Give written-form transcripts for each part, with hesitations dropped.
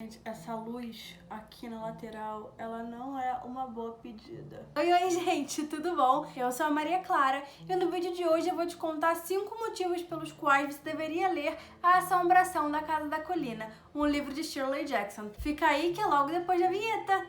Gente, essa luz aqui na lateral, ela não é uma boa pedida. Oi, gente, tudo bom? Eu sou a Maria Clara e no vídeo de hoje eu vou te contar 5 motivos pelos quais você deveria ler A Assombração da Casa da Colina, um livro de Shirley Jackson. Fica aí que é logo depois da vinheta.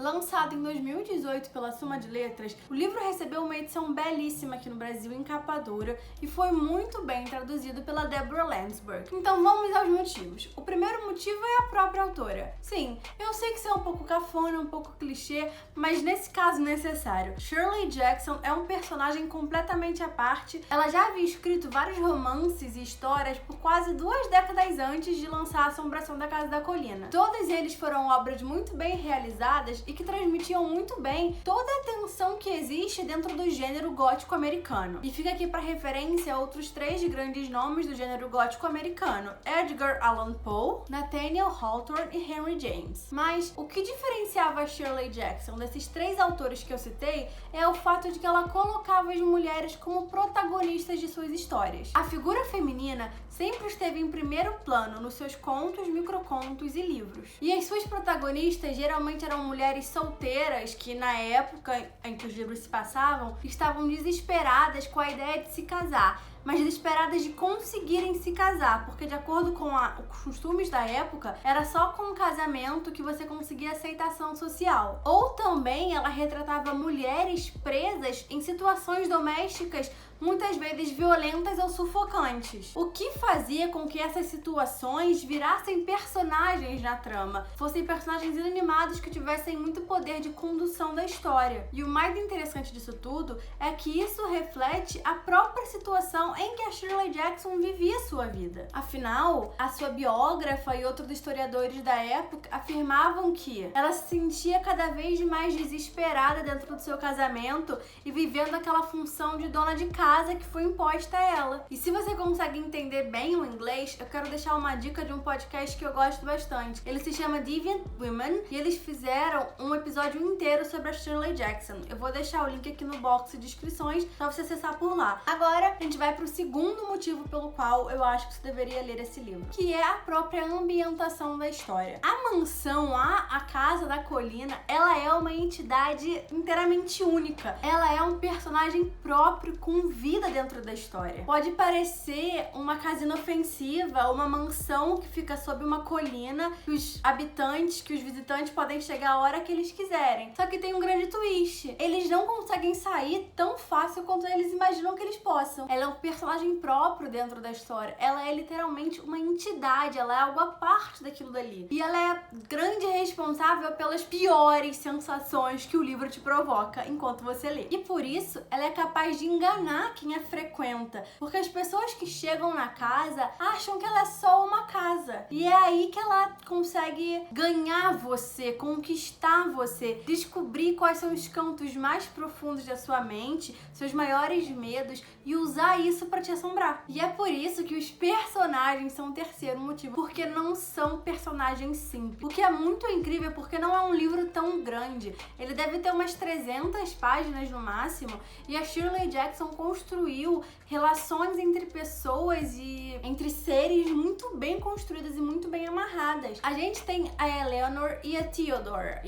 Lançado em 2018 pela Suma de Letras, o livro recebeu uma edição belíssima aqui no Brasil em capa dura e foi muito bem traduzido pela Deborah Landsberg. Então vamos aos motivos. O primeiro motivo é a própria autora. Sim, eu sei que isso é um pouco cafona, um pouco clichê, mas nesse caso necessário. Shirley Jackson é um personagem completamente à parte. Ela já havia escrito vários romances e histórias por quase 2 décadas antes de lançar A Assombração da Casa da Colina. Todos eles foram obras muito bem realizadas e que transmitiam muito bem toda a tensão que existe dentro do gênero gótico americano. E fica aqui para referência a outros 3 grandes nomes do gênero gótico americano: Edgar Allan Poe, Nathaniel Hawthorne e Henry James. Mas o que diferenciava a Shirley Jackson desses 3 autores que eu citei é o fato de que ela colocava as mulheres como protagonistas de suas histórias. A figura feminina sempre esteve em primeiro plano nos seus contos, microcontos e livros. E as suas protagonistas geralmente eram mulheres solteiras que, na época em que os livros se passavam, estavam desesperadas com a ideia de se casar, mas desesperadas de conseguirem se casar, porque de acordo com os costumes da época, era só com o casamento que você conseguia aceitação social. Ou também ela retratava mulheres presas em situações domésticas muitas vezes violentas ou sufocantes, o que fazia com que essas situações virassem personagens na trama, fossem personagens inanimados que tivessem muito poder de condução da história. E o mais interessante disso tudo é que isso reflete a própria situação em que a Shirley Jackson vivia sua vida. Afinal, a sua biógrafa e outros historiadores da época afirmavam que ela se sentia cada vez mais desesperada dentro do seu casamento e vivendo aquela função de dona de casa que foi imposta a ela. E se você consegue entender bem o inglês, eu quero deixar uma dica de um podcast que eu gosto bastante. Ele se chama Deviant Women e eles fizeram um episódio inteiro sobre a Shirley Jackson. Eu vou deixar o link aqui no box de descrições pra você acessar por lá. Agora, a gente vai pro segundo motivo pelo qual eu acho que você deveria ler esse livro, que é a própria ambientação da história. A mansão, a Casa da Colina, ela é uma entidade inteiramente única. Ela é um personagem próprio com vida dentro da história. Pode parecer uma casa inofensiva, uma mansão que fica sob uma colina, que os habitantes, que os visitantes podem chegar a hora que eles quiserem. Só que tem um grande twist. Eles não conseguem sair tão fácil quanto eles imaginam que eles possam. Ela é um personagem próprio dentro da história. Ela é literalmente uma entidade, ela é algo à parte daquilo dali. E ela é a grande responsável pelas piores sensações que o livro te provoca enquanto você lê. E por isso, ela é capaz de enganar quem a frequenta, porque as pessoas que chegam na casa acham que ela é só uma casa. E é aí que ela consegue ganhar você, conquistar você, descobrir quais são os cantos mais profundos da sua mente, seus maiores medos e usar isso pra te assombrar. E é por isso que os personagens são o terceiro motivo, porque não são personagens simples. O que é muito incrível porque não é um livro tão grande. Ele deve ter umas 300 páginas no máximo e a Shirley Jackson construiu relações entre pessoas e entre seres muito bem construídas e muito bem amarradas. A gente tem a Eleanor e a Theodore,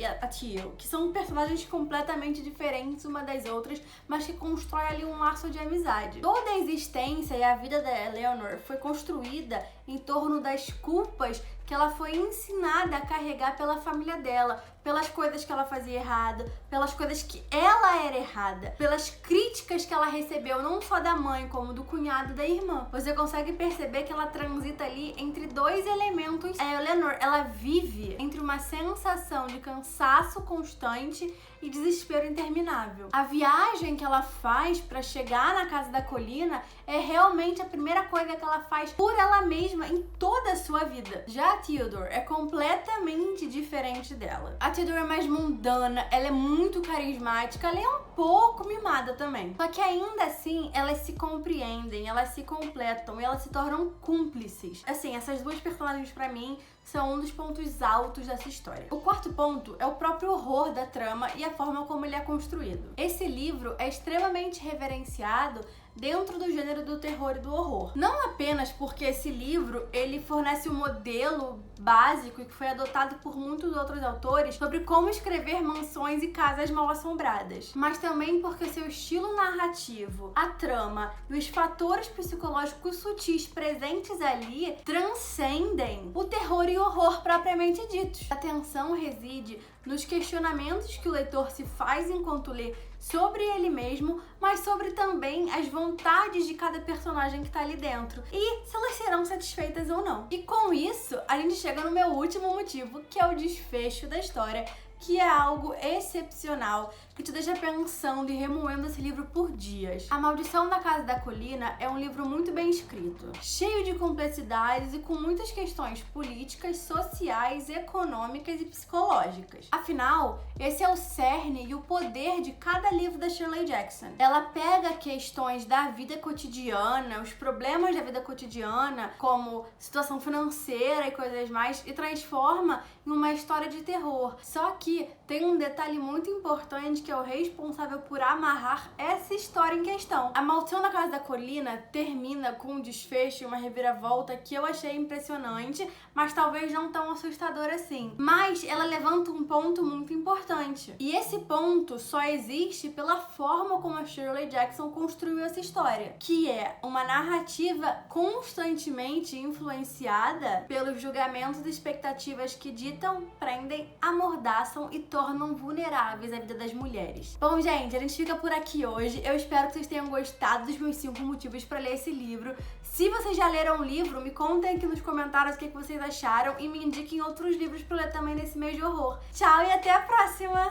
que são personagens completamente diferentes uma das outras, mas que constroem ali um laço de amizade. Toda a existência e a vida da Eleanor foi construída em torno das culpas que ela foi ensinada a carregar pela família dela, pelas coisas que ela fazia errado, pelas coisas que ela era errada, pelas críticas que ela recebeu não só da mãe, como do cunhado e da irmã. Você consegue perceber que ela transita ali entre 2 elementos. A Eleanor, ela vive entre uma sensação de cansaço constante e desespero interminável. A viagem que ela faz para chegar na Casa da Colina é realmente a primeira coisa que ela faz por ela mesma em toda a sua vida. Já a Theodore é completamente diferente dela. A Theodore é mais mundana, ela é muito carismática, ela é um pouco mimada também. Só que ainda assim, elas se compreendem, elas se completam e elas se tornam cúmplices. Assim, essas 2 personagens pra mim são um dos pontos altos dessa história. O quarto ponto é o próprio horror da trama e a forma como ele é construído. Esse livro é extremamente reverenciado dentro do gênero do terror e do horror. Não apenas porque esse livro, ele fornece um modelo básico e que foi adotado por muitos outros autores sobre como escrever mansões e casas mal assombradas, mas também porque seu estilo narrativo, a trama e os fatores psicológicos sutis presentes ali transcendem o terror e o horror propriamente ditos. A tensão reside nos questionamentos que o leitor se faz enquanto lê sobre ele mesmo, mas sobre também as vontades de cada personagem que tá ali dentro e se elas serão satisfeitas ou não. E com isso, a gente chega no meu último motivo, que é o desfecho da história, que é algo excepcional, que te deixa pensando e remoendo esse livro por dias. A Maldição da Casa da Colina é um livro muito bem escrito, cheio de complexidades e com muitas questões políticas, sociais, econômicas e psicológicas. Afinal, esse é o cerne e o poder de cada livro da Shirley Jackson. Ela pega questões da vida cotidiana, os problemas da vida cotidiana, como situação financeira e coisas mais, e transforma em uma história de terror. Só que tem um detalhe muito importante que é o responsável por amarrar essa história em questão. A Maldição da Casa da Colina termina com um desfecho e uma reviravolta que eu achei impressionante, mas talvez não tão assustador assim. Mas ela levanta um ponto muito importante. E esse ponto só existe pela forma como a Shirley Jackson construiu essa história, que é uma narrativa constantemente influenciada pelos julgamentos e expectativas que ditam, prendem, amordaçam e tornam vulneráveis a vida das mulheres. Bom, gente, a gente fica por aqui hoje. Eu espero que vocês tenham gostado dos meus 5 motivos para ler esse livro. Se vocês já leram o livro, me contem aqui nos comentários o que vocês acharam e me indiquem outros livros para ler também nesse mês de horror. Tchau e até a próxima!